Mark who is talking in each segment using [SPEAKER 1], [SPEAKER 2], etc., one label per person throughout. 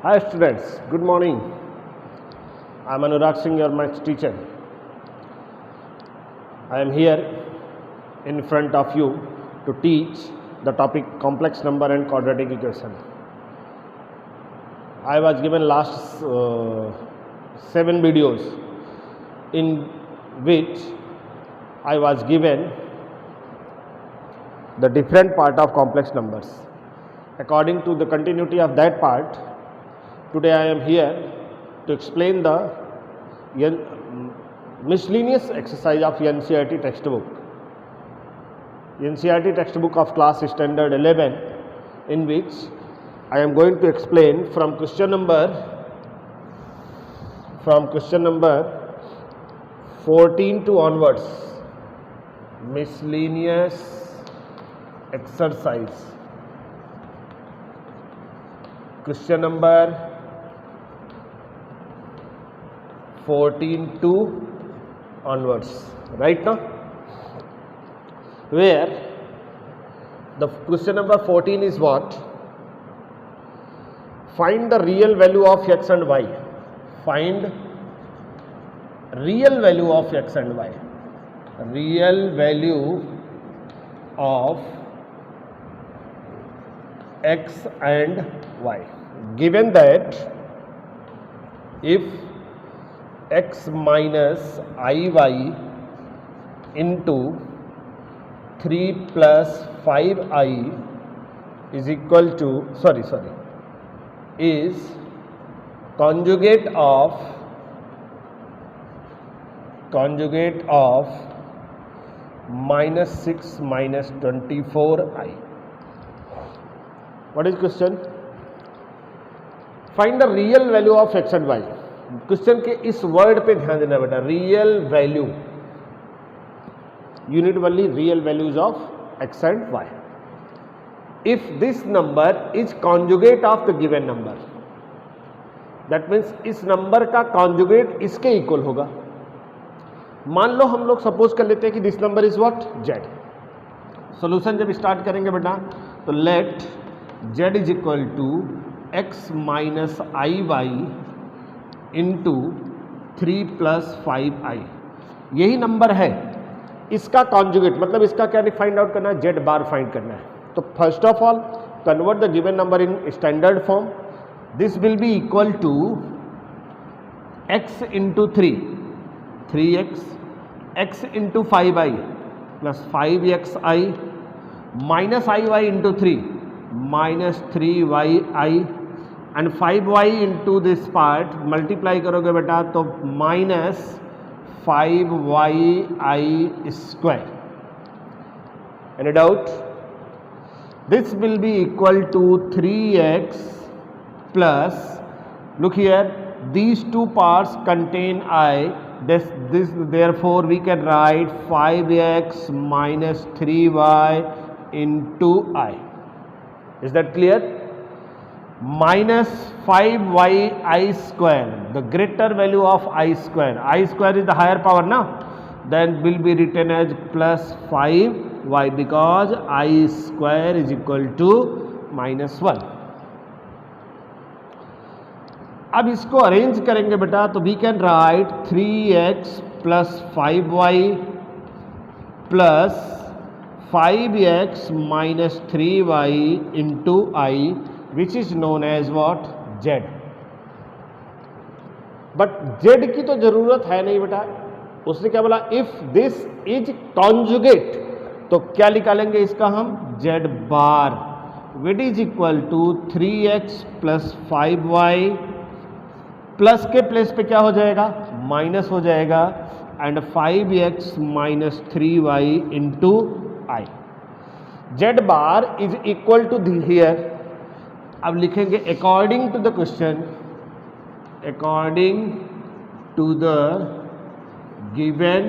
[SPEAKER 1] Hi students, good morning. I am Anurag Singh, your maths teacher. I am here in front of you to teach the topic complex number and quadratic equation. I was given last 7 videos in which I was given the different part of complex numbers. According to the continuity of that part, today I am here to explain the miscellaneous exercise of NCERT textbook. NCERT textbook of class standard 11, in which I am going to explain from question number 14 to onwards, miscellaneous exercise. Question number 14 to onwards, right now, where the question number 14 is what? Find the real value of x and y. Find real value of x and y. Real value of x and y. Given that if x minus iy into 3 plus 5i is equal to, is conjugate of minus 6 minus 24i. What is question? Find the real value of x and y. Question के इस word पे ध्यान देना बेटा, real value, unit only real values of x and y. If this number is conjugate of the given number, that means इस number का conjugate इसके equal होगा. मान लो हम लोग सपोज कर लेते हैं कि this number is what, z. Solution जब स्टार्ट करेंगे बेटा तो let z is equal to x minus i y into 3 plus 5i. यही नंबर है, इसका कॉन्जुगेट मतलब इसका क्या फाइंड आउट करना है, जेड बार फाइंड करना है. तो first of all convert the given number in standard form. This will be equal to x into 3x, x into 5i plus 5xi minus iy into 3 minus 3yi and 5y into this part multiply करोगे बेटा तो minus 5yi square. Any doubt? This will be equal to 3x plus, look here, these two parts contain I, this therefore we can write 5x minus 3y into I. Is that clear? Minus 5yi square, the greater value of I square. I square is the higher power now, then will be written as plus 5y because I square is equal to minus 1. अब इसको arrange करेंगे बेटा तो we can write 3x plus 5y plus 5x minus 3y into i, which is known as what, z. But z की तो जरूरत है नहीं बेटा, उसने क्या बोला, इफ दिस इज कॉन्जुगेट, तो क्या निकालेंगे इसका हम, z bar, which is equal to 3x plus 5y plus के प्लेस पे क्या हो जाएगा, माइनस हो जाएगा, and 5x minus 3y into i. Z bar is equal to here. अब लिखेंगे according to the question, according to the given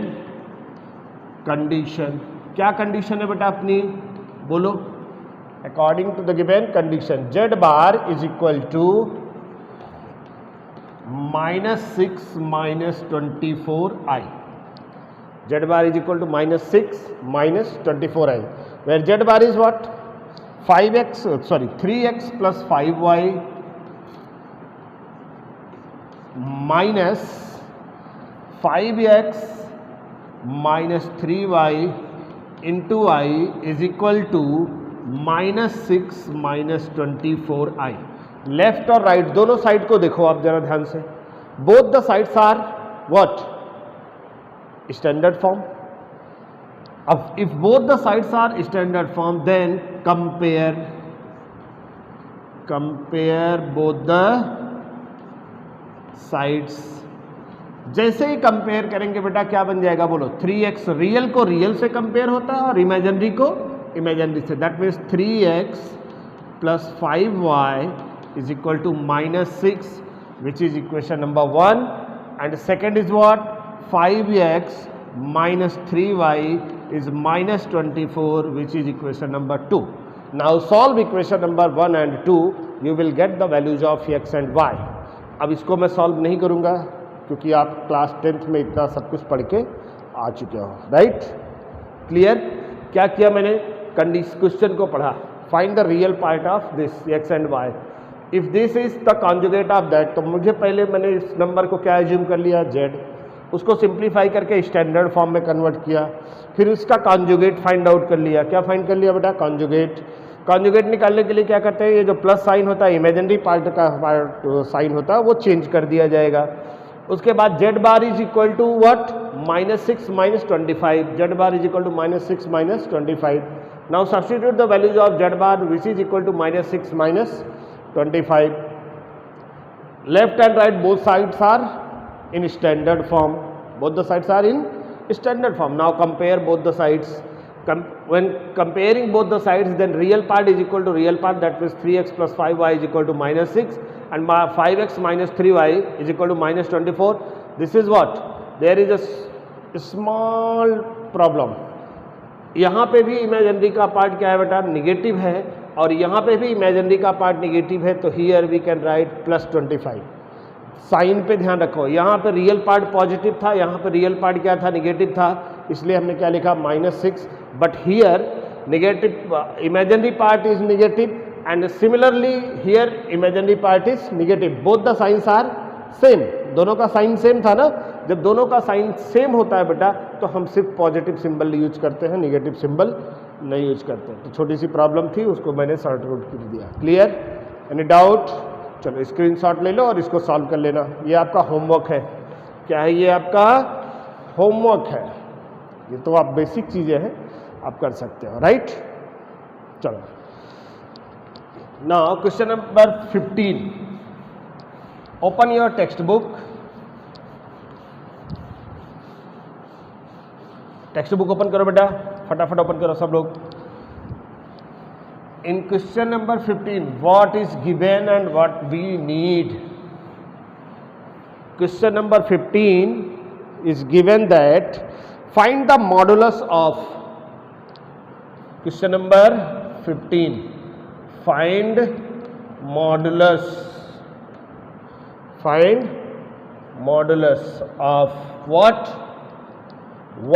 [SPEAKER 1] condition. क्या कंडीशन है बेटा अपनी, बोलो. According to the given condition z bar is equal to minus 6 minus 24i. Z bar is equal to minus 6 minus 24i, where Z bar is what, 3x plus 5y minus 5x minus 3y into i is equal to -6 minus 24i। Left और right दोनों side को देखो आप जरा ध्यान से, both the sides are what, standard form. अब if both the sides are standard form then compare both the sides. जैसे ही कंपेयर करेंगे बेटा क्या बन जाएगा बोलो, 3x रियल को रियल से कंपेयर होता है और इमेजिनरी को इमेजिनरी से। That means 3x plus 5y is equal to -6, which is equation number 1, and second is what, 5x minus 3y is -24, which is equation number 2. Now solve equation number 1 and 2, you will get the values of x and y. अब इसको मैं solve नहीं करूंगा क्योंकि आप class 10th में इतना सब कुछ पढ़ के आ चुके हो, राइट? क्लियर? क्या किया मैंने, क्वेश्चन को पढ़ा, find the real part of this x and y। If this is the conjugate of that, तो मुझे पहले मैंने इस नंबर को क्या एज्यूम कर लिया, z, उसको सिंप्लीफाई करके स्टैंडर्ड फॉर्म में कन्वर्ट किया, फिर उसका कॉन्जुगेट फाइंड आउट कर लिया। क्या फाइंड कर लिया बेटा, कॉन्जुगेट। कॉन्जुगेट निकालने के लिए क्या करते हैं, ये जो प्लस साइन होता है इमेजिनरी पार्ट का साइन होता है वो चेंज कर दिया जाएगा। उसके बाद z bar is equal to what, -6 minus 25, z bar is equal to -6 minus 25। Now substitute the values of z bar which is equal to -6 minus 25. Left and right both sides are in standard form. Both the sides are in standard form. Now compare both the sides. When comparing both the sides, then real part is equal to real part, that means 3x plus 5y is equal to -6, and 5x minus 3y is equal to -24. This is what? There is a small problem. यहाँ पे भी imaginary का part क्या है बेटा, negative है, और यहाँ पे भी इमेजिनरी का पार्ट निगेटिव है, तो here we can write +25। Sign पे ध्यान रखो, यहाँ पे रियल पार्ट पॉजिटिव था, यहाँ पे रियल पार्ट क्या था, निगेटिव था, इसलिए हमने क्या लिखा -6, but here negative imaginary part is negative and similarly here imaginary part is negative. Both the signs are same, दोनों का साइन सेम था ना। जब दोनों का साइन सेम होता है बेटा तो हम सिर्फ पॉजिटिव सिंबल यूज करते हैं, नेगेटिव सिंबल नहीं यूज करते। तो छोटी सी प्रॉब्लम थी, उसको मैंने सॉर्ट आउट कर दिया। क्लियर? Any doubt? चलो स्क्रीनशॉट ले लो और इसको सॉल्व कर लेना। ये आपका होमवर्क है। क्या है? ये आपका होमवर्क है। ये तो आप बेसिक चीज़ें हैं, आप कर सकते हो, राइट? चलो now question number 15। Open your text book. Text book open करो बेटा, फटाफट ओपन करो सब लोग। In question number 15, what is given and what we need? Question number 15 is given that find the modulus of. Question number 15, find modulus. Find modulus of what?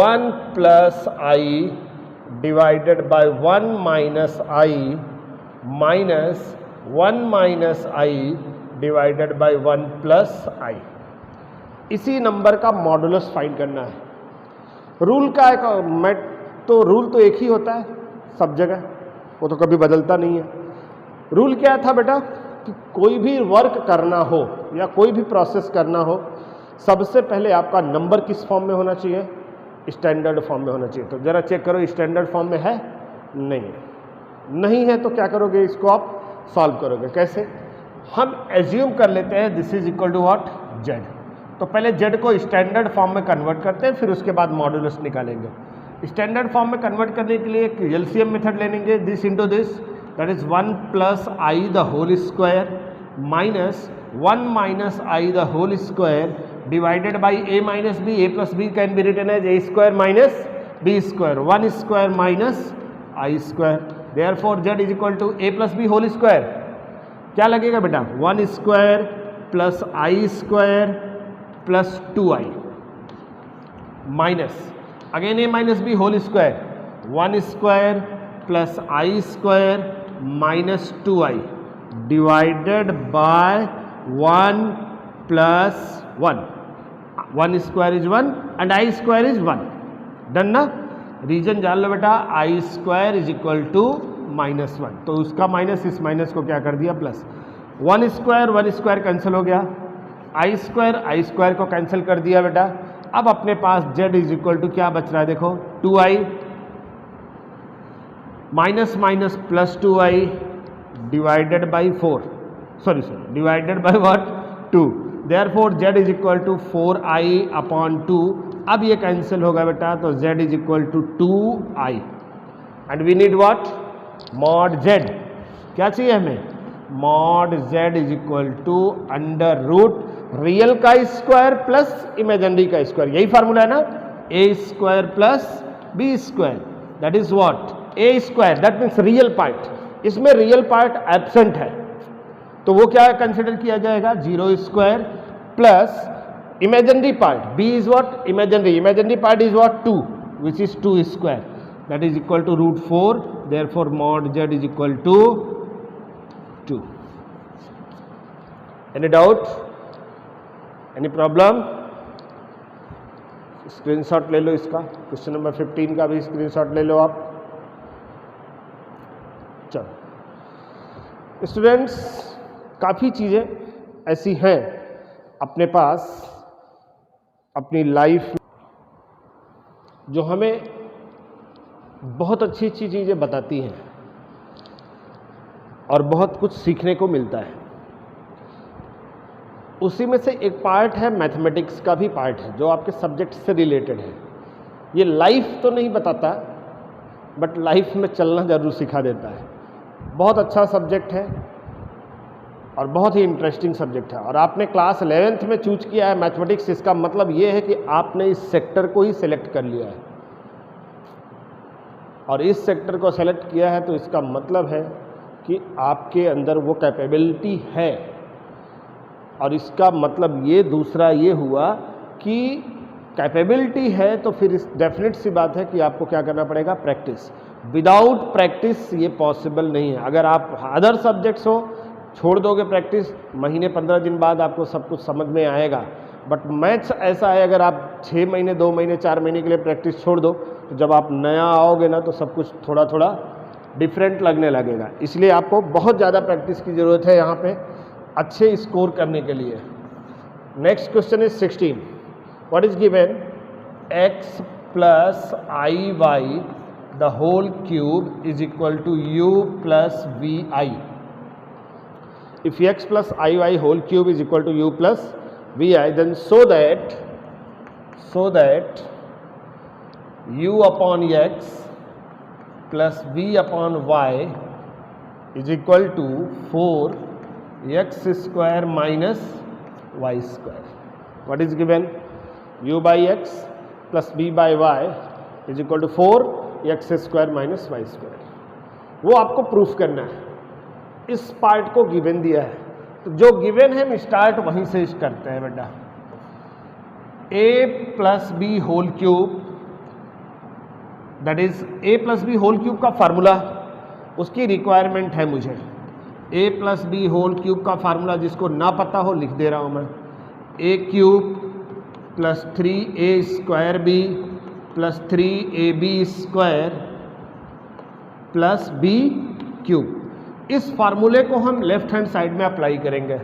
[SPEAKER 1] 1 plus I divided by 1 minus I minus 1 minus I divided by 1 plus I। इसी number का modulus find करना है। Rule का rule तो एक ही होता है सब जगह, वो तो कभी बदलता नहीं है। रूल क्या था बेटा कि कोई भी वर्क करना हो या कोई भी प्रोसेस करना हो, सबसे पहले आपका नंबर किस फॉर्म में होना चाहिए, स्टैंडर्ड फॉर्म में होना चाहिए। तो जरा चेक करो स्टैंडर्ड फॉर्म में है, नहीं है। नहीं है तो क्या करोगे, इसको आप सॉल्व करोगे। कैसे? हम एज्यूम कर लेते हैं this is equal to what, z. तो पहले जेड को स्टैंडर्ड फॉर्म में कन्वर्ट करते हैं, फिर उसके बाद मॉडुलस निकालेंगे। स्टैंडर्ड फॉर्म में कन्वर्ट करने के लिए एक एलसीएम मेथड ले लेंगे, this into this, that is 1 plus i the whole square minus 1 minus i the whole square divided by a minus b. A plus b can be written as a square minus b square, 1 square minus I square. Therefore z is equal to a plus b whole square. क्या लगेगा बेटा, 1 square plus I square plus 2i minus again a minus b whole square, 1 square plus I square minus 2i divided by 1 plus 1, 1 square is 1 and I square is 1, done ना। Reason जान लो बेटा, आई square is equal to -1, तो उसका minus इस minus को क्या कर दिया प्लस। 1 स्क्वायर कैंसिल हो गया, आई स्क्वायर को कैंसिल कर दिया बेटा। अब अपने पास z इज इक्वल टू क्या बच रहा है देखो, 2i minus minus plus 2i divided by 4, sorry divided by what 2, therefore z is equal to 4i upon 2। अब ये कैंसिल होगा बेटा, तो z is equal to 2i and we need what, mod z। क्या चाहिए हमें, mod z is equal to under root real का square plus imaginary का स्क्वायर, यही फार्मूला है ना, a square plus B square, that is what a square, that means real part. इसमें real part absent है, तो वो क्या कंसिडर किया जाएगा, 0 square plus imaginary part, b is what imaginary part is what 2, which is 2 square, that is equal to √4, therefore mod z is equal to 2। Any doubt, any problem? Screenshot ले लो इसका, question number 15 का भी screenshot ले लो आप। चलो students, काफ़ी चीज़ें ऐसी हैं अपने पास अपनी लाइफ जो हमें बहुत अच्छी अच्छी चीज़ें बताती हैं और बहुत कुछ सीखने को मिलता है। उसी में से एक पार्ट है मैथमेटिक्स का भी पार्ट है जो आपके सब्जेक्ट से रिलेटेड है। ये लाइफ तो नहीं बताता, बट लाइफ में चलना जरूर सिखा देता है। बहुत अच्छा सब्जेक्ट है और बहुत ही इंटरेस्टिंग सब्जेक्ट है, और आपने क्लास 11th में चूज किया है मैथमेटिक्स, इसका मतलब ये है कि आपने इस सेक्टर को ही सिलेक्ट कर लिया है, और इस सेक्टर को सेलेक्ट किया है तो इसका मतलब है कि आपके अंदर वो कैपेबिलिटी है। और इसका मतलब ये दूसरा ये हुआ कि कैपेबिलिटी है तो फिर इस डेफिनेट सी बात है कि आपको क्या करना पड़ेगा, प्रैक्टिस। विदाउट प्रैक्टिस ये पॉसिबल नहीं है। अगर आप अदर सब्जेक्ट्स हो छोड़ दोगे प्रैक्टिस, महीने 15 दिन बाद आपको सब कुछ समझ में आएगा, बट मैथ्स ऐसा है अगर आप 6 महीने 2 महीने 4 महीने के लिए प्रैक्टिस छोड़ दो तो जब आप नया आओगे ना तो सब कुछ थोड़ा थोड़ा डिफरेंट लगने लगेगा। इसलिए आपको बहुत ज़्यादा प्रैक्टिस की ज़रूरत है यहाँ पे अच्छे स्कोर करने के लिए। Next question is 16, what is given, x plus i y the whole cube is equal to u plus v i. If x plus iy whole cube is equal to u plus vi, then so that u upon x plus v upon y is equal to 4x square minus y square. What is given? u by x plus v by y is equal to 4x square minus y square. वो आपको proof करना है। इस part को given दिया है, तो जो गिवन है हम स्टार्ट वहीं से करते हैं बेटा। a plus b whole cube, that is a plus b whole cube का फार्मूला, उसकी रिक्वायरमेंट है मुझे। a plus b whole cube का फार्मूला जिसको ना पता हो लिख दे रहा हूं मैं, a cube plus 3a square b plus 3ab square plus b cube. इस फार्मूले को हम लेफ्ट हैंड साइड में अप्लाई करेंगे,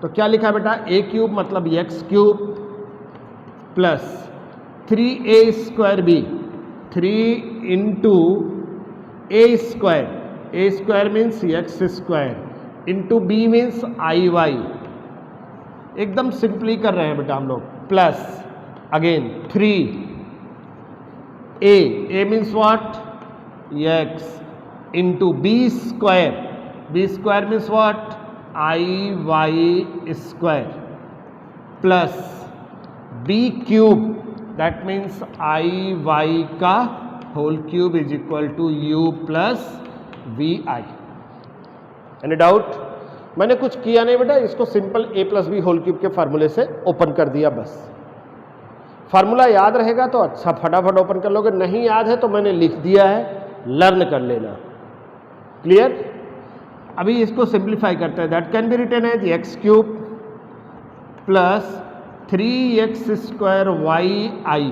[SPEAKER 1] तो क्या लिखा बेटा, a क्यूब मतलब x cube plus 3a square b, 3 into a square means x square into b means i y. एकदम सिंपली कर रहे हैं बेटा हम लोग, plus again 3a means what, x into b square means what, I Y square plus b cube, that means i y का whole cube is equal to u plus v i. Any doubt? मैंने कुछ किया नहीं बेटा, इसको simple a plus b whole cube के फार्मूले से ओपन कर दिया बस। फार्मूला याद रहेगा तो अच्छा फटाफट ओपन कर लोगे, नहीं याद है तो मैंने लिख दिया है, लर्न कर लेना। क्लियर? अभी इसको सिंप्लीफाई करते हैं, that can be written as x cube plus 3x square y i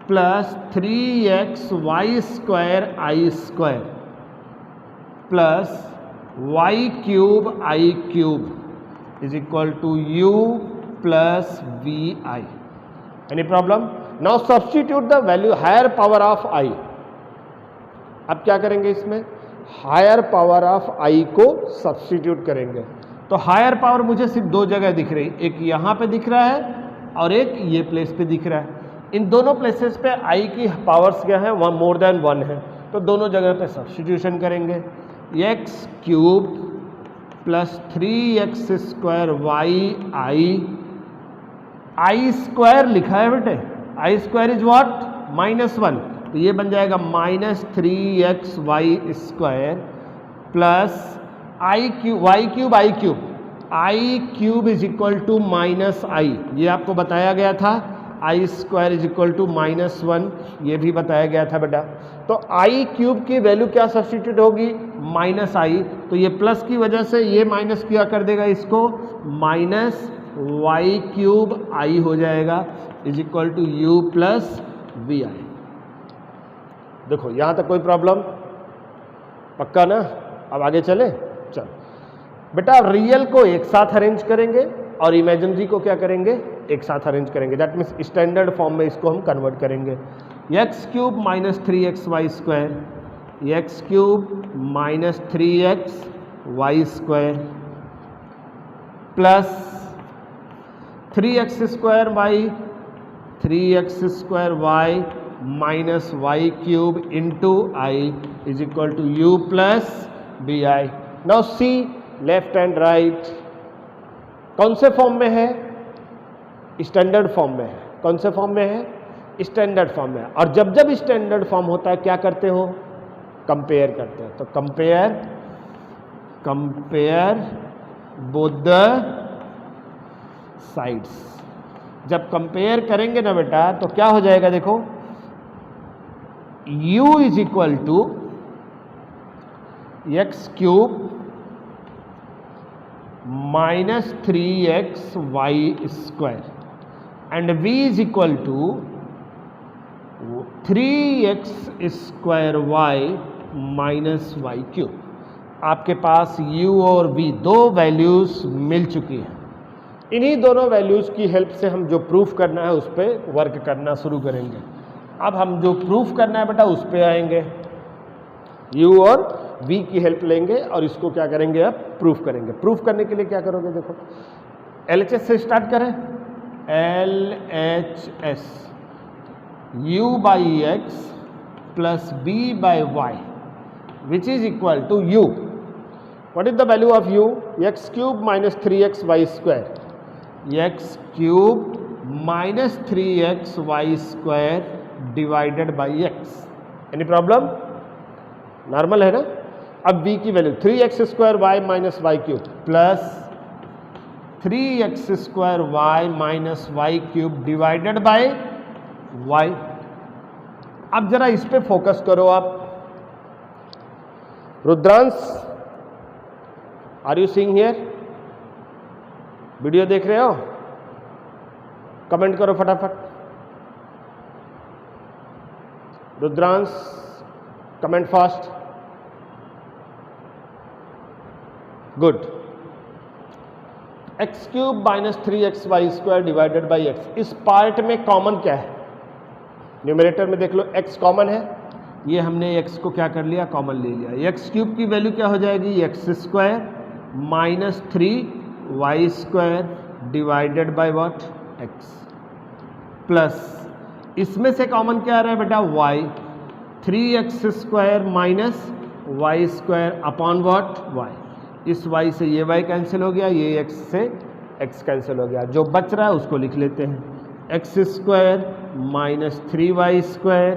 [SPEAKER 1] plus 3xy square i square plus y cube i cube is equal to u plus v i. Any problem? Now substitute the value higher power of i. अब क्या करेंगे इसमें? Higher power of आई को substitute करेंगे. तो higher power मुझे सिर्फ दो जगह दिख रही, एक यहाँ पे दिख रहा है और एक ये प्लेस पे दिख रहा है. इन दोनों प्लेसेस पे आई की पावर्स क्या है? वन मोर देन वन है. तो दोनों जगह पे सब्स्टिट्यूशन करेंगे. X cube plus 3x square y i square लिखा है बेटे. I square is what? -1. तो ये बन जाएगा -3xy square plus i cube i cube is equal to -i. ये आपको बताया गया था. I square is equal to -1, ये भी बताया गया था बेटा. तो आई क्यूब की वैल्यू क्या सब्स्टिट्यूट होगी? -i. तो ये प्लस की वजह से ये माइनस किया कर देगा इसको, -y क्यूब आई हो जाएगा is equal to u plus v i. देखो यहाँ तक कोई प्रॉब्लम? पक्का ना? अब आगे चले. चल बेटा, रियल को एक साथ अरेंज करेंगे और इमेजिनरी को क्या करेंगे? एक साथ अरेंज करेंगे. दैट मीन्स स्टैंडर्ड फॉर्म में इसको हम कन्वर्ट करेंगे. X cube minus 3xy square, x cube minus 3xy square plus 3x square y 3x square y minus y cube into i is equal to u plus b i. Now see left and right कौन से form में है? Standard form में है. कौन से form में है? स्टैंडर्ड फॉर्म में है. और जब जब स्टैंडर्ड फॉर्म होता है क्या करते हो? कंपेयर करते हैं. तो कंपेयर बोथ द साइड्स. जब कंपेयर करेंगे ना बेटा तो क्या हो जाएगा? देखो u is equal to x cube minus 3xy square and v is equal to 3x square y minus y cube. आपके पास u और v दो वैल्यूज मिल चुकी हैं. इन्हीं दोनों वैल्यूज की हेल्प से हम जो प्रूफ करना है उस पर वर्क करना शुरू करेंगे. अब हम जो प्रूफ करना है बेटा उस पर आएंगे. u और v की हेल्प लेंगे और इसको क्या करेंगे? अब प्रूफ करेंगे. प्रूफ करने के लिए क्या करोगे? देखो LHS से स्टार्ट करें. LHS u by x plus b by y which is equal to u. What is the value of u? X cube minus 3xy square, x cube minus 3xy square divided by x. Any problem? Normal है ना? अब v की value 3x square y minus y cube plus 3x square y minus y cube divided by y. अब जरा इस पे focus करो आप. Rudransh, are you seeing here? Video देख रहे हो? कमेंट करो फटाफट. Rudransh, comment fast. Good. X cube minus 3xy square divided by x. इस पार्ट में कॉमन क्या है? न्यूमरेटर में देख लो x कॉमन है. ये हमने x को क्या कर लिया? कॉमन ले लिया. एक्स क्यूब की वैल्यू क्या हो जाएगी? X square minus 3y square divided by what? x plus इसमें से कॉमन क्या आ रहा है बेटा? y. 3x square minus y square upon what? y. इस y से ये y कैंसिल हो गया, ये x से x कैंसिल हो गया. जो बच रहा है उसको लिख लेते हैं. X square minus 3y square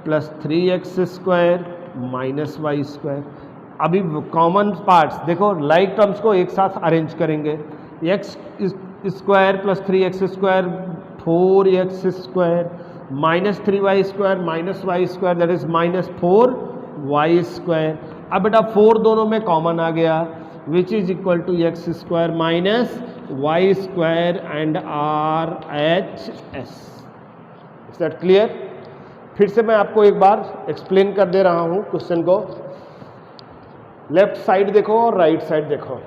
[SPEAKER 1] plus 3x square minus y square. अभी कॉमन पार्ट्स देखो, लाइक टर्म्स को एक साथ अरेंज करेंगे. X square plus 3x square 4x square minus 3y square minus y square that is minus 4y square. अब बेटा 4 दोनों में कॉमन आ गया which is equal to x square minus y square and R H S. Is that clear? फिर से मैं आपको एक बार एक्सप्लेन कर दे रहा हूं क्वेश्चन को। लेफ्ट साइड देखो और राइट साइड देखो।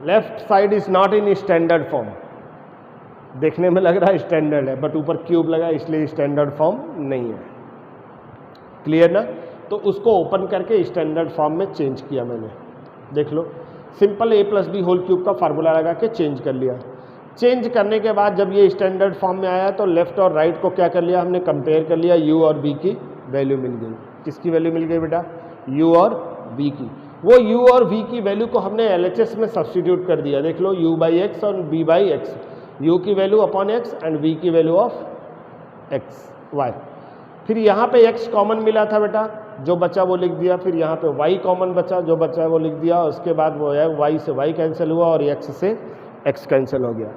[SPEAKER 1] Left side is not in standard form, देखने में लग रहा है स्टैंडर्ड है बट ऊपर क्यूब लगा इसलिए स्टैंडर्ड फॉर्म नहीं है। क्लियर ना? तो उसको ओपन करके स्टैंडर्ड फॉर्म में चेंज किया मैंने। देख लो, सिंपल ए प्लस बी होल क्यूब का फार्मूला लगा के चेंज कर लिया। चेंज करने के बाद जब ये स्टैंडर्ड फॉर्म में आया तो लेफ्ट और राइट को क्या कर लिया हमने, कंपेयर कर लिया। u और v की वैल्यू मिल गई। किसकी वैल्यू मिल गई बेटा? u और v की। वो u और v की वैल्यू को हमने LHS में सब्स्टिट्यूट कर दिया। देख लो, u बाई एक्स और v बाई एक्स, u की value upon x and v की वैल्यू ऑफ x y। फिर यहाँ पे x कॉमन मिला था बेटा, जो बचा वो लिख दिया। फिर यहाँ पे y कॉमन बचा, जो बचा वो लिख दिया। उसके बाद वो है y से y कैंसिल हुआ और x से x कैंसिल हो गया।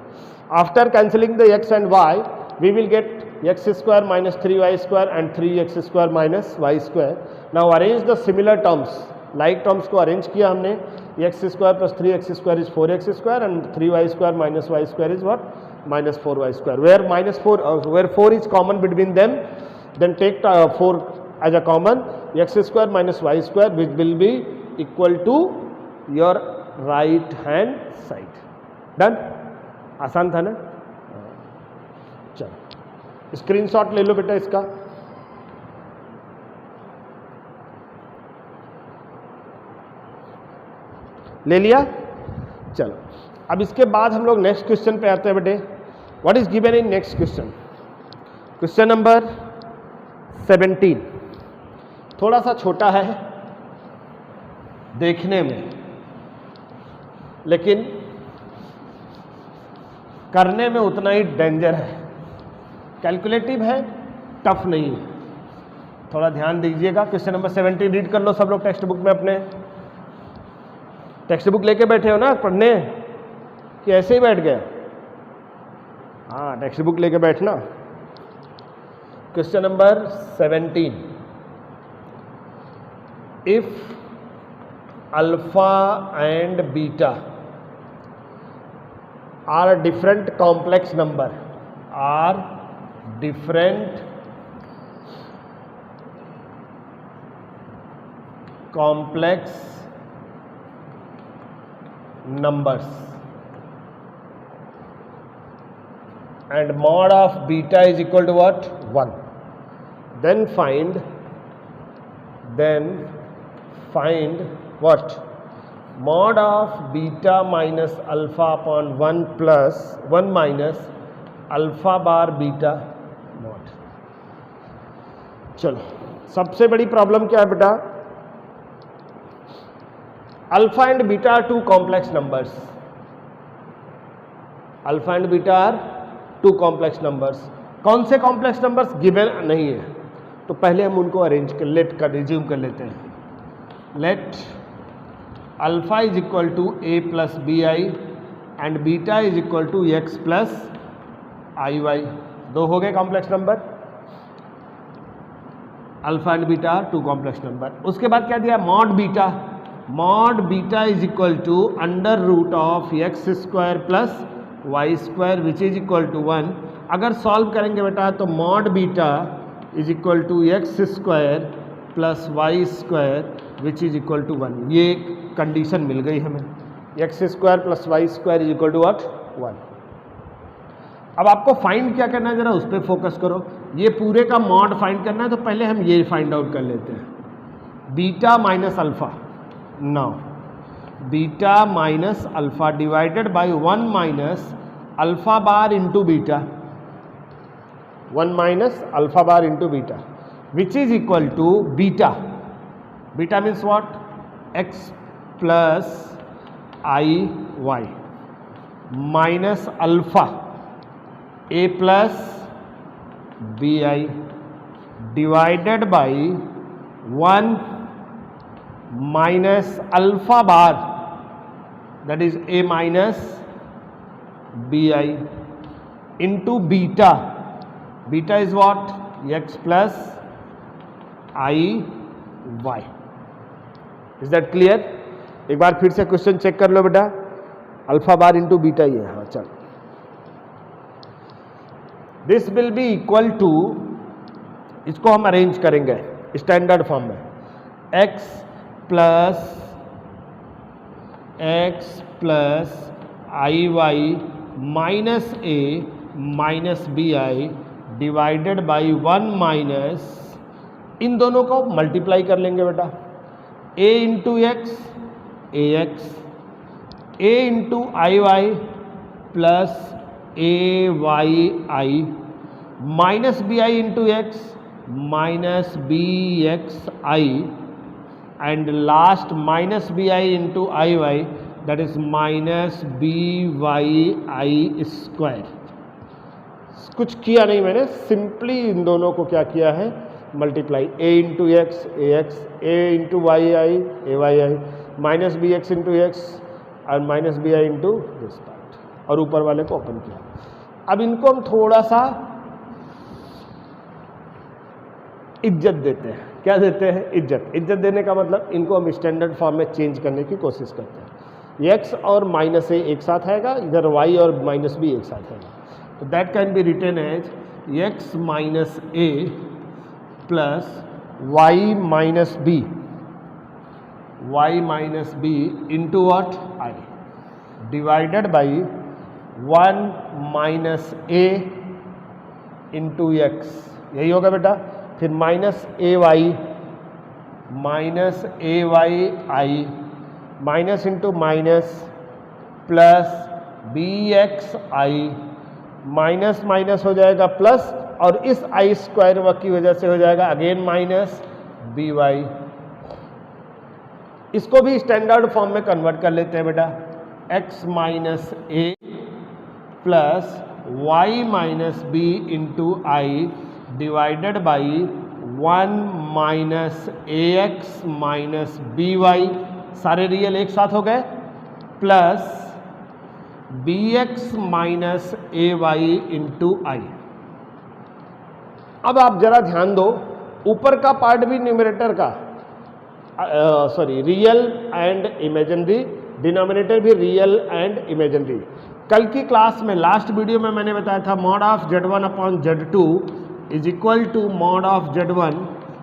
[SPEAKER 1] After cancelling the x and y we will get x square minus 3y square and 3x square minus y square. Now arrange the similar terms, like terms को arrange किया हमने। x square plus 3x square is 4x square and 3y square minus y square is what? Minus 4y square. Where 4 is common between them, then take 4 as a common, x square minus y square which will be equal to your right hand side. Done? आसान था ना? चलो screenshot ले लो बेटा इसका। ले लिया? चलो अब इसके बाद हम लोग नेक्स्ट क्वेश्चन पे आते हैं बेटे। What is given in next question? Question number 17 थोड़ा सा छोटा है देखने में, लेकिन करने में उतना ही डेंजर है। कैलकुलेटिव है, टफ नहीं है। थोड़ा ध्यान दीजिएगा। क्वेश्चन नंबर 17 रीड कर लो सब लोग टेक्स्ट बुक में। अपने टेक्स्ट बुक लेके बैठे हो ना पढ़ने, कि ऐसे ही बैठ गए? हाँ, टेक्स्ट बुक लेके बैठना। Question number 17, if alpha and beta are different complex number, are different complex numbers and mod of beta is equal to what? 1. Then find what? Mod of beta minus alpha upon 1 plus 1 minus alpha bar beta mod. चलो सबसे बड़ी problem क्या है बेटा? Alpha and beta are two complex numbers. Alpha and beta are two complex numbers. कौन से complex numbers given नहीं है, तो पहले हम उनको अरेंज कर रिज्यूम कर लेते हैं। Let alpha is equal to a plus b i and beta is equal to x plus i y. दो हो गए complex number. Alpha and beta two complex number. उसके बाद क्या दिया? Mod beta. Mod beta is equal to under root of x square plus Y square which is equal to 1। अगर solve करेंगे बेटा तो mod beta is equal to x square plus Y square which is equal to 1। ये condition मिल गई हमें। X square plus Y square is equal to what? 1। अब आपको फाइंड क्या करना है, जरा उस पर फोकस करो। ये पूरे का मॉड फाइंड करना है, तो पहले हम ये फाइंड आउट कर लेते हैं। Beta minus alpha. Now beta minus alpha divided by 1 minus alpha bar into beta. 1 minus alpha bar into beta which is equal to beta. Beta means what? X plus i y minus alpha a plus b i divided by 1 minus alpha bar that is a minus bi into beta. Beta is what? X plus I y. Is that clear? एक बार फिर से question check कर लो बेटा, alpha bar into beta ये, हाँ चलो, this will be equal to, इसको हम अरेंज करेंगे स्टैंडर्ड फॉर्म में, x plus i y minus a minus b i divided by 1 minus, इन दोनों को मल्टीप्लाई कर लेंगे बेटा, a into x a x, a into i y plus a y i minus b i into x minus b x i and last minus b i into i y that is minus b Y i square. कुछ किया नहीं मैंने, simply in दोनों को क्या किया है, multiply, a into x a x, a into y i a y i minus b x into x और minus b i into this part, और ऊपर वाले को ओपन किया। अब इनको हम थोड़ा सा इज्जत देते हैं, क्या देते हैं, इज्जत। इज्जत देने का मतलब इनको हम स्टैंडर्ड फॉर्म में चेंज करने की कोशिश करते हैं। x और माइनस ए एक साथ आएगा, इधर y और माइनस बी एक साथ आएगा, तो that can be written as x minus a plus y minus b, y minus b into what i divided by 1 minus a into x, यही होगा बेटा। फिर minus a y i minus into minus plus b x i, minus minus हो जाएगा plus, और इस आई square की वजह से हो जाएगा अगेन माइनस बी वाई। इसको भी स्टैंडर्ड फॉर्म में कन्वर्ट कर लेते हैं बेटा, x minus a plus y minus b into i divided by 1 minus a x minus b y, सारे रियल एक साथ हो गए, plus b x minus a y into i. अब आप जरा ध्यान दो, ऊपर का पार्ट भी न्यूमरेटर का, sorry real and imaginary, denominator भी रियल एंड इमेजिनरी। कल की क्लास में लास्ट वीडियो में मैंने बताया था mod of Z1 upon Z2 is equal to mod of Z1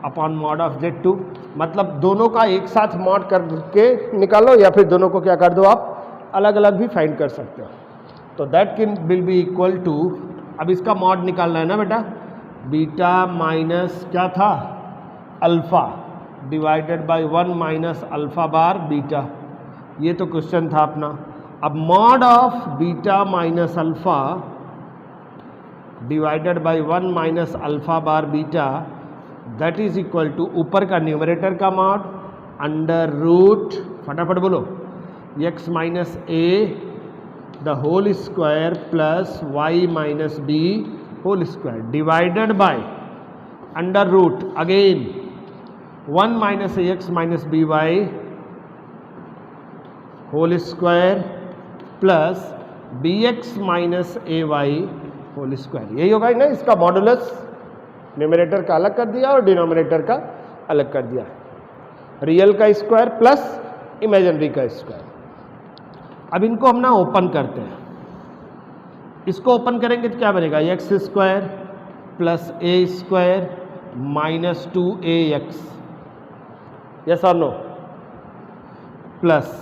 [SPEAKER 1] upon mod of Z2, मतलब दोनों का एक साथ मॉड करके निकालो, या फिर दोनों को क्या कर दो आप अलग अलग भी फाइंड कर सकते हो। तो that can will be equal to, अब इसका मॉड निकालना है ना बेटा, बीटा माइनस क्या था alpha divided by 1 minus alpha bar beta, ये तो क्वेश्चन था अपना। अब mod of beta minus alpha divided by 1 minus alpha bar beta that is equal to, ऊपर का न्यूमरेटर का मॉड अंडर रूट, फटाफट बोलो, x minus a the whole square plus y minus b whole square divided by under root again 1 minus a x minus b y whole square plus b x minus a y whole square, यही होगा ना इसका modulus. Numerator का अलग कर दिया और denominator का अलग कर दिया, रियल का स्क्वायर प्लस इमेजिनरी का स्क्वायर। अब इनको हम ना ओपन करते हैं, इसको ओपन करेंगे तो क्या बनेगा, एक्स स्क्वायर प्लस ए स्क्वायर माइनस 2ax, यस और नो, प्लस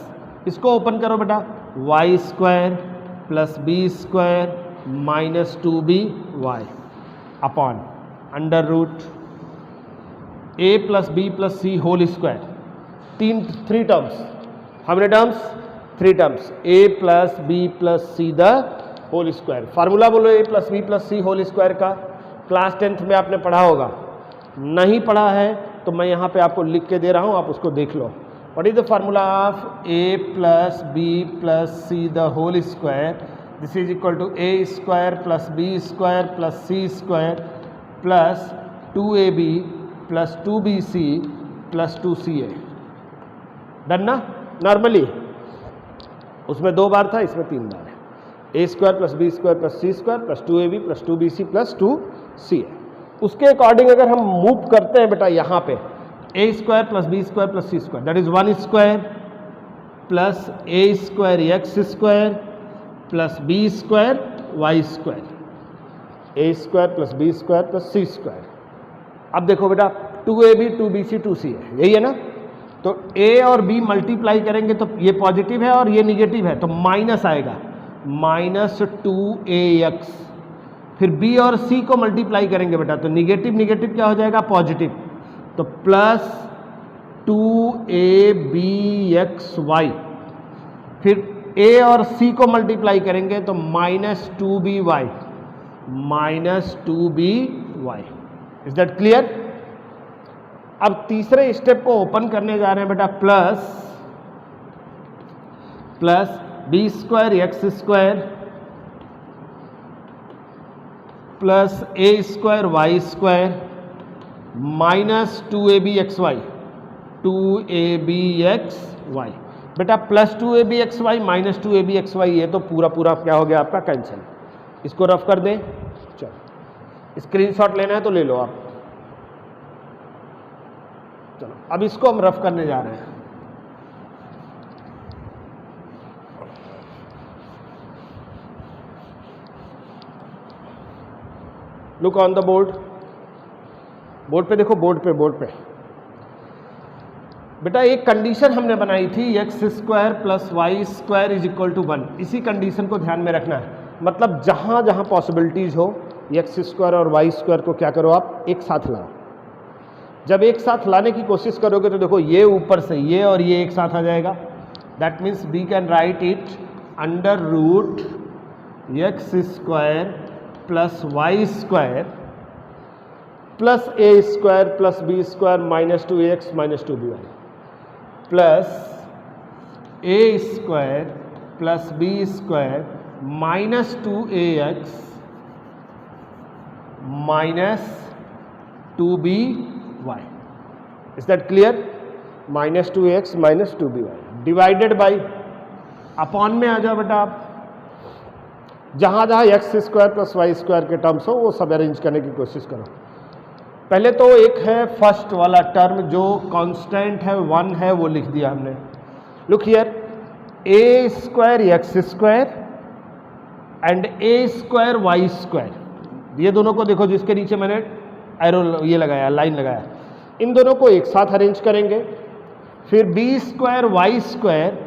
[SPEAKER 1] इसको ओपन करो बेटा, y square plus B square minus 2by upon under root a plus b plus c whole square, three terms, how many terms, 3 terms, a plus b plus c the whole square. Formula बोलो a plus b plus c whole square का, class 10th में आपने पढ़ा होगा, नहीं पढ़ा है तो मैं यहाँ पे आपको लिख के दे रहा हूँ, आप उसको देख लो। What is the formula of a plus b plus c the whole square, this is equal to A square plus B square plus C square plus 2ab plus 2bc plus 2ca, done ना। Normally उसमें 2 बार था, इसमें 3 बार है, a square plus B square plus C square plus 2ab plus 2bc plus 2ca। उसके according अगर हम मूव करते हैं बेटा यहाँ पे, A square plus B square plus C square that is 1 square plus A square x square plus B square Y square, A square plus B square plus C square. अब देखो बेटा 2ab 2bc 2c है, यही है ना। तो a और b multiply करेंगे तो ये पॉजिटिव है और ये निगेटिव है, तो माइनस आएगा, -2ax। फिर b और c को मल्टीप्लाई करेंगे बेटा तो निगेटिव निगेटिव क्या हो जाएगा, पॉजिटिव, तो प्लस 2abxy। फिर a और c को मल्टीप्लाई करेंगे तो -2by, -2by। Is that clear? अब तीसरे स्टेप को ओपन करने जा रहे हैं बेटा, plus B square x square plus ए square Y square -2abxy, 2abxy। बेटा प्लस 2abxy -2abxy, ये तो पूरा पूरा क्या हो गया आपका, कैंसिल। इसको रफ कर दें, चलो स्क्रीनशॉट लेना है तो ले लो आप। चलो अब इसको हम रफ करने जा रहे हैं। Look on the board, board पे देखो, बोर्ड पे बेटा एक कंडीशन हमने बनाई थी, x square plus Y square is equal to 1। इसी कंडीशन को ध्यान में रखना है, मतलब जहां जहां पॉसिबिलिटीज हो एक्स स्क्वायर और वाई स्क्वायर को क्या करो आप, एक साथ लाओ। जब एक साथ लाने की कोशिश करोगे तो देखो ये ऊपर से ये और ये एक साथ आ जाएगा। That means we can write it under root x square plus Y square plus A square plus B square -2ax -2by plus A square plus B square -2ax -2by। Is that clear? -2ax -2by divided by, upon में आ जाओ बेटा आप। जहां जहां x square plus Y square के terms हो वो सब अरेंज करने की कोशिश करो। पहले तो एक है फर्स्ट वाला टर्म जो कांस्टेंट है 1 है, वो लिख दिया हमने। Look here, a square x square and a square Y square, ये दोनों को देखो जिसके नीचे मैंने एरो ये लगाया, लाइन लगाया, इन दोनों को एक साथ अरेंज करेंगे। फिर b square Y square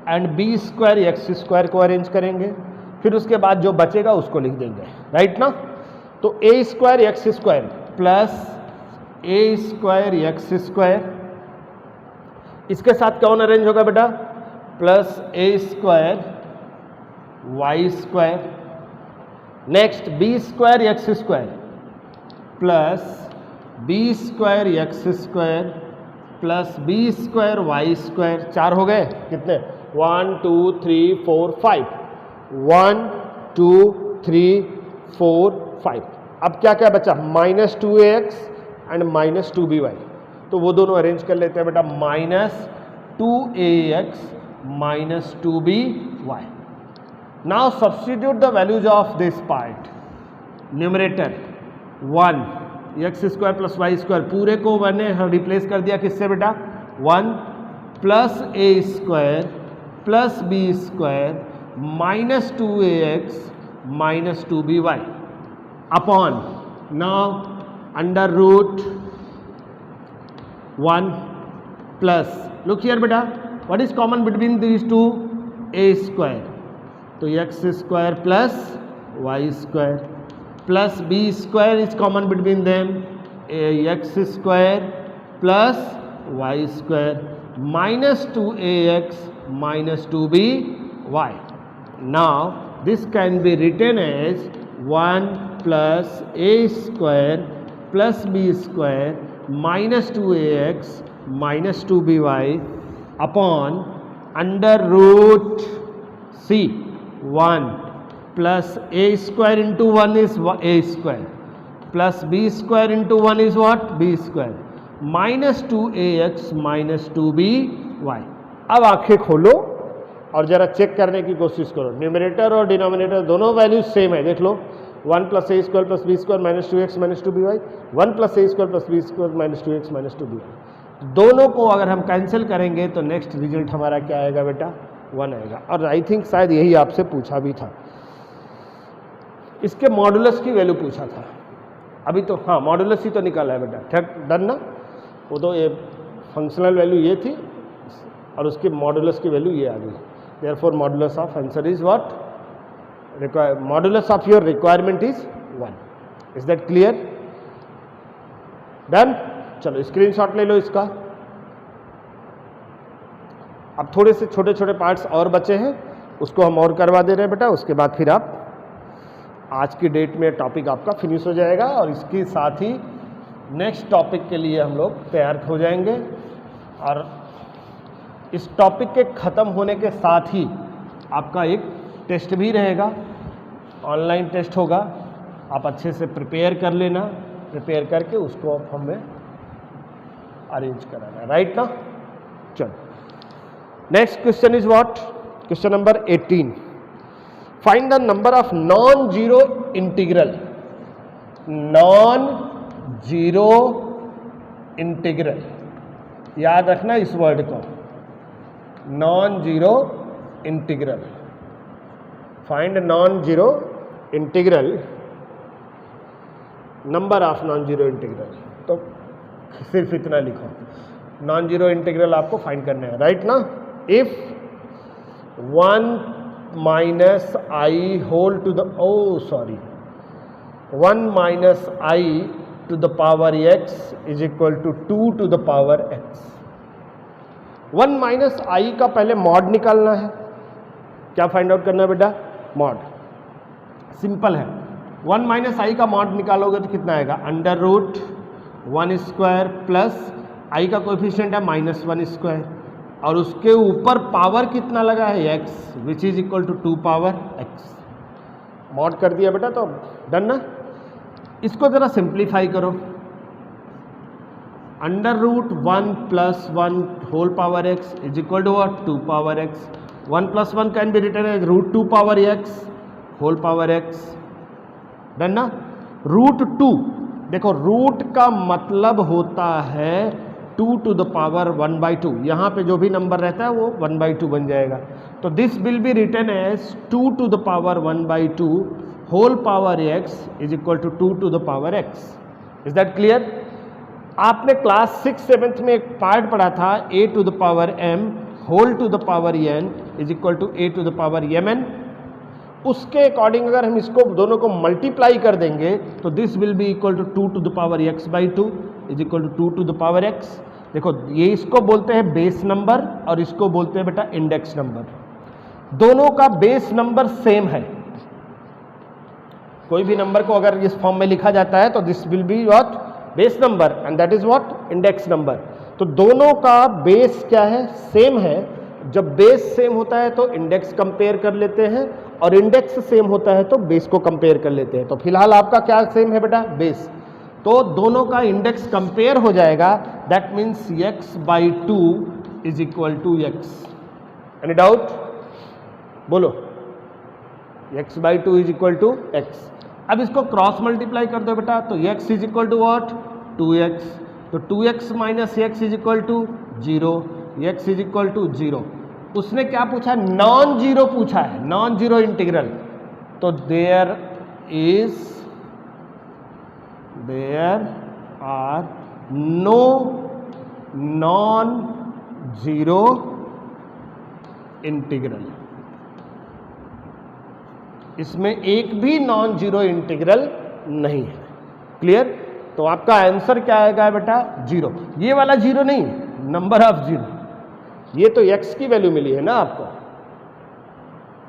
[SPEAKER 1] and b square x square को अरेंज करेंगे। फिर उसके बाद जो बचेगा उसको लिख देंगे, राइट ना। तो A square x square plus A square x square, इसके साथ कौन अरेंज होगा बेटा, प्लस ए square Y square. Next B square x square plus B square x square plus B square Y square. 4 हो गए, कितने, 1 2 3 4 5, 1 2 3 4 5। अब क्या क्या बचा, -2ax एंड -2by, तो वो दोनों अरेंज कर लेते हैं बेटा, -2ax -2by। Now substitute the values of this part. Numerator 1 X square plus Y square, पूरे को मैंने रिप्लेस कर दिया किससे बेटा, 1 plus A square plus B square -2ax -2by upon, now under root 1 plus, look here बेटा, what is common between this two, A square, तो X square plus Y square plus B square is common between them, X square plus Y square -2ax -2by। Now this can be written as 1 plus a square plus b square -2ax -2by upon under root c, 1 plus a square into 1 is a square plus b square into 1 is what, b square -2ax -2by। अब आंखें खोलो और जरा check करने की कोशिश करो, numerator और डिनोमिनेटर दोनों वैल्यूज सेम है। देख लो, 1 plus a square plus b square -2x -2by, 1 plus a square plus b square -2x -2by। दोनों को अगर हम कैंसिल करेंगे तो नेक्स्ट रिजल्ट हमारा क्या आएगा बेटा, 1 आएगा। और आई थिंक शायद यही आपसे पूछा भी था, इसके मॉडुलस की वैल्यू पूछा था अभी तो, हाँ मॉडुलस ही तो निकाला है बेटा, ठीक डन ना। वो तो ये फंक्शनल वैल्यू ये थी और उसकी मॉडुलस की वैल्यू ये आ गई। Therefore modulus of answer is what, modulus of your requirement is 1। Is that clear? Done. चलो स्क्रीनशॉट ले लो इसका। अब थोड़े से छोटे छोटे पार्ट्स और बचे हैं, उसको हम और करवा दे रहे हैं बेटा, उसके बाद फिर आप आज की डेट में टॉपिक आपका फिनिश हो जाएगा और इसके साथ ही नेक्स्ट टॉपिक के लिए हम लोग तैयार हो जाएंगे। और इस टॉपिक के ख़त्म होने के साथ ही आपका एक टेस्ट भी रहेगा, ऑनलाइन टेस्ट होगा, आप अच्छे से प्रिपेयर कर लेना, प्रिपेयर करके उसको आप हमें अरेंज कराना, राइट ना। चलो next question is what, question number 18, find the number of non zero integral, non zero integral, याद रखना इस वर्ड को, non zero integral, find non zero integral, number of non zero integral. तो सिर्फ इतना लिखो, नॉन जीरो इंटीग्रल आपको find करना है, राइट ना। If 1 minus i whole to the 1 minus i to the power x is equal to 2 to the power x। 1 minus आई का पहले मॉड निकालना है। क्या फाइंड आउट करना है बेटा, मॉड। सिंपल है, 1 माइनस आई का मॉड निकालोगे तो कितना आएगा, अंडर रूट 1 स्क्वायर प्लस आई का कोएफिशिएंट है -1 स्क्वायर और उसके ऊपर पावर कितना लगा है x, which is equal to 2 power x। Mod कर दिया बेटा, तो डन ना। इसको जरा सिंप्लीफाई करो, under root 1 plus 1 whole power x is equal to 2 power x। 1 plus 1 can be written as root 2 power x whole power x, done ना। Root 2, देखो रूट का मतलब होता है 2 टू द पावर 1/2, यहाँ पे जो भी नंबर रहता है वो 1/2 बन जाएगा। तो this will be written as 2 to the power 1/2 whole power x is equal to 2 to the power x। Is that clear? आपने क्लास 6-7 में एक पार्ट पढ़ा था a to the power m whole to the power n is equal to a to the power mn। उसके according अगर हम इसको दोनों को मल्टीप्लाई कर देंगे तो this will be equal to 2 to the power x/2 is equal to 2 to the power x। देखो ये इसको बोलते हैं बेस नंबर और इसको बोलते हैं बेटा इंडेक्स नंबर। दोनों का बेस नंबर सेम है। कोई भी नंबर को अगर इस फॉर्म में लिखा जाता है तो this will be what, base number, and that is what, index number. तो दोनों का बेस क्या है, सेम है। जब बेस सेम होता है तो इंडेक्स कंपेयर कर लेते हैं और इंडेक्स सेम होता है तो बेस को कंपेयर कर लेते हैं। तो फिलहाल आपका क्या सेम है बेटा, बेस। तो दोनों का इंडेक्स कंपेयर हो जाएगा, that means x/2 is equal to x। Any doubt? बोलो, x/2 is equal to x। अब इसको क्रॉस मल्टीप्लाई कर दो बेटा, तो x is equal to what, 2x। तो 2x minus x is equal to 0, x is equal to 0। उसने क्या पूछा, नॉन जीरो पूछा है, नॉन जीरो इंटीग्रल। तो there are no non zero integral, इसमें एक भी नॉन जीरो इंटीग्रल नहीं है। क्लियर? तो आपका आंसर क्या आएगा बेटा, 0। ये वाला 0 नहीं, नंबर ऑफ 0। ये तो x की वैल्यू मिली है ना आपको,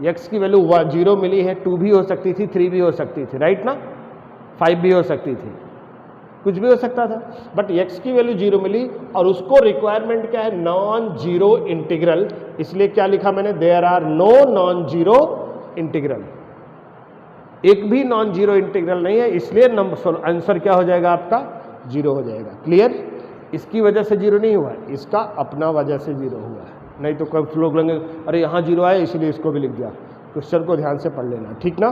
[SPEAKER 1] x की वैल्यू 0 मिली है, 2 भी हो सकती थी, 3 भी हो सकती थी, राइट ना, 5 भी हो सकती थी, कुछ भी हो सकता था, बट x की वैल्यू 0 मिली और उसको रिक्वायरमेंट क्या है, नॉन जीरो इंटीग्रल। इसलिए क्या लिखा मैंने, there are no non zero integral. एक भी नॉन जीरो इंटीग्रल नहीं है, इसलिए आंसर क्या हो जाएगा आपका, 0 हो जाएगा। क्लियर? इसकी वजह से 0 नहीं हुआ, इसका अपना वजह से 0 हुआ है। नहीं तो कब लोग लेंगे अरे यहाँ 0 आया इसलिए इसको भी लिख दिया। क्वेश्चन को ध्यान से पढ़ लेना, ठीक ना।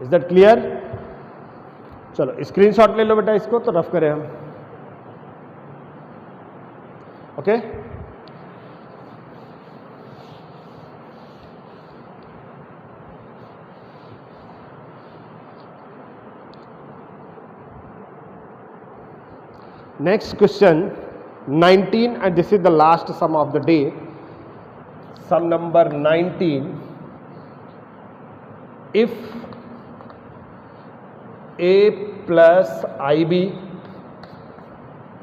[SPEAKER 1] Is that clear? चलो स्क्रीनशॉट ले लो बेटा इसको, तो रफ करें हम। Okay. Next question 19, and this is the last sum of the day. Sum number 19. If A plus IB,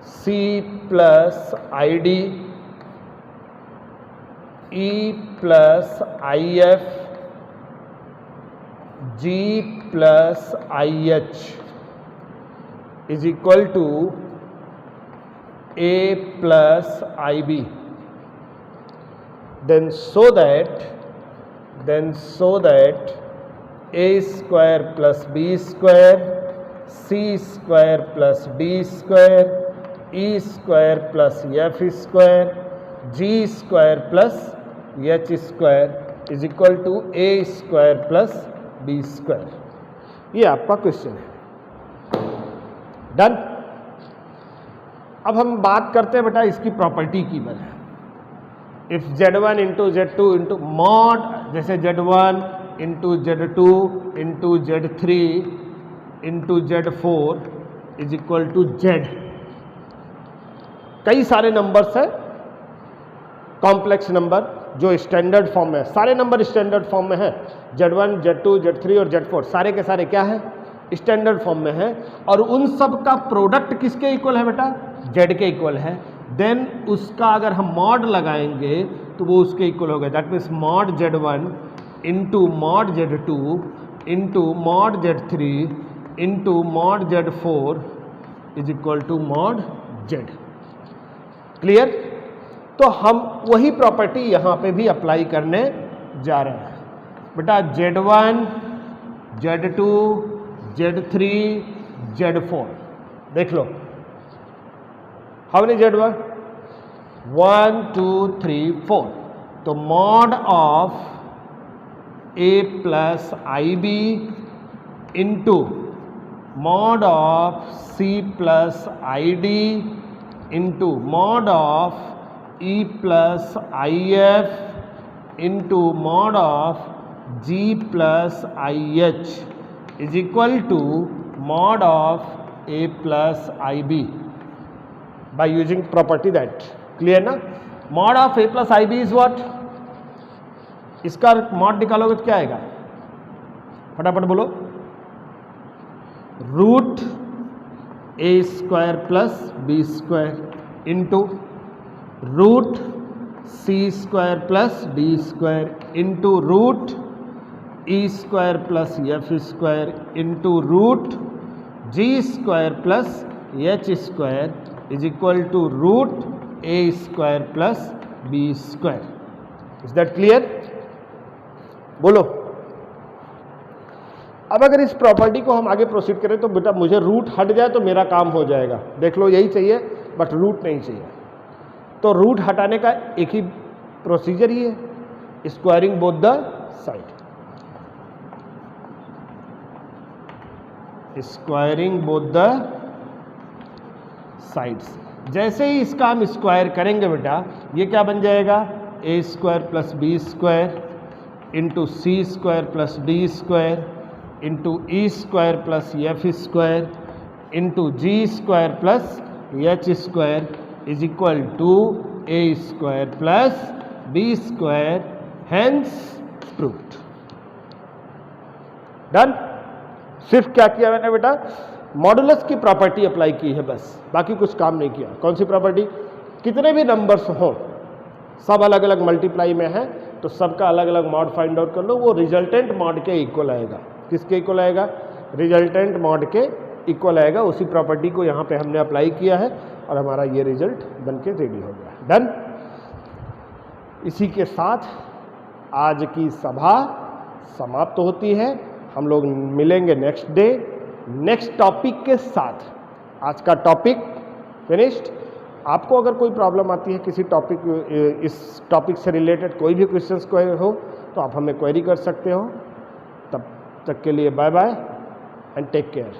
[SPEAKER 1] C plus ID, E plus IF, G plus IH is equal to A plus IB, then so that A square plus B square, C square plus D square, E square plus F square, G square plus H square is equal to A square plus B square. ये आपका question है। Done. अब हम बात करते हैं बेटा इसकी प्रॉपर्टी की। बने if Z1 into Z2 into mod, जैसे Z1 into Z2 into Z3 into Z4 is equal to Z। कई सारे नंबर्स है, कॉम्प्लेक्स नंबर जो स्टैंडर्ड फॉर्म में है, सारे नंबर स्टैंडर्ड फॉर्म में है। Z1 Z2 Z3 और Z4 सारे के सारे क्या है, स्टैंडर्ड फॉर्म में है। और उन सब का प्रोडक्ट किसके इक्वल है बेटा, Z के इक्वल है। देन उसका अगर हम मॉड लगाएंगे तो वो उसके इक्वल होगा। That means mod Z1 into mod Z2 into mod Z3 into mod Z4 is equal to mod Z। Clear. तो हम वही प्रॉपर्टी यहाँ पे भी अप्लाई करने जा रहे हैं बेटा। Z1 Z2 Z3 Z4 देख लो। How many Z1? 1 2 3 4। तो mod of A plus IB into mod of C plus ID into mod of E plus IF into mod of G plus IH is equal to mod of A plus IB by using property that। Clear ना। Mod of A plus IB is what, इसका mod निकालोगे तो क्या आएगा, फटाफट बोलो। Root A square plus B square into root C square plus D square into root E square plus F square into root G square plus H square is equal to root A square plus B square. Is that clear? बोलो। अब अगर इस property को हम आगे proceed करें तो बेटा मुझे रूट हट जाए तो मेरा काम हो जाएगा। देख लो यही चाहिए, बट रूट नहीं चाहिए। तो रूट हटाने का एक ही प्रोसीजर ही है, squaring both the side. Squaring both the sides. जैसे ही इसका हम स्क्वायर करेंगे बेटा, ये क्या बन जाएगा, A square plus B square into C square plus D square into E square plus F square into G square plus H square is equal to A square plus B square, hence proved. Done. सिर्फ क्या किया मैंने बेटा, modulus की property apply की है बस, बाकी कुछ काम नहीं किया। कौन सी प्रॉपर्टी, कितने भी नंबर्स हों सब अलग अलग मल्टीप्लाई में है तो सबका अलग अलग मॉड फाइंड आउट कर लो, वो रिजल्टेंट मॉड के इक्वल आएगा। किसके इक्वल आएगा, रिजल्टेंट मॉड के इक्वल आएगा। उसी प्रॉपर्टी को यहाँ पे हमने अप्लाई किया है और हमारा ये रिजल्ट बन के रेडी हो गया। डन। इसी के साथ आज की सभा समाप्त होती है। हम लोग मिलेंगे नेक्स्ट डे नेक्स्ट टॉपिक के साथ। आज का टॉपिक फिनिश्ड। आपको अगर कोई प्रॉब्लम आती है किसी टॉपिक, इस टॉपिक से रिलेटेड कोई भी क्वेश्चंस कोई हो तो आप हमें क्वेरी कर सकते हो। तब तक के लिए bye bye and take care.